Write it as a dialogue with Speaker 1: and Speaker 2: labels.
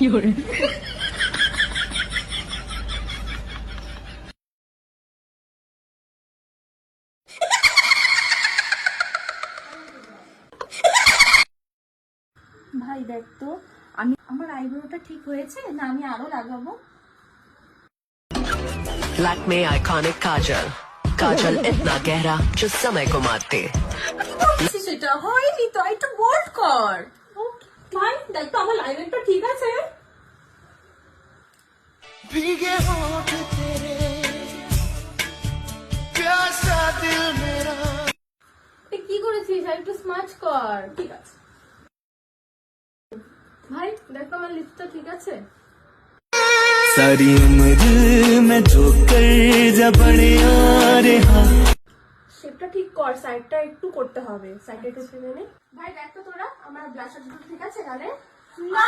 Speaker 1: ভাই দেখ তো, আমি আমার আইব্রোটা ঠিক হয়েছে না আমি আরো লাগাবো?
Speaker 2: लैक्मे आइकॉनिक काजल काजल इतना गहरा जो समय को मारते।
Speaker 1: সেটা হয়নি তো, একটু বোল্ড কর। ভাই দেখ তো আমার লাইনারটা ঠিক আছে?
Speaker 3: भीगे होठ तेरे प्यासा दिल मेरा।
Speaker 1: তুই কি করেছিস? আর একটু স্মাচ কর। ঠিক আছে ভাই, দেখ তো আমার লিপটা ঠিক আছে?
Speaker 3: सारी उम्र में जो कर जब बड़े रे हाँ
Speaker 1: শেপটা ঠিক কর, সাইডটা একটু করতে হবে, সাইডটা একটু টেনে নে। ভাই দেখ তো তোরা আমার ব্লাশার ঠিক আছে গালে? না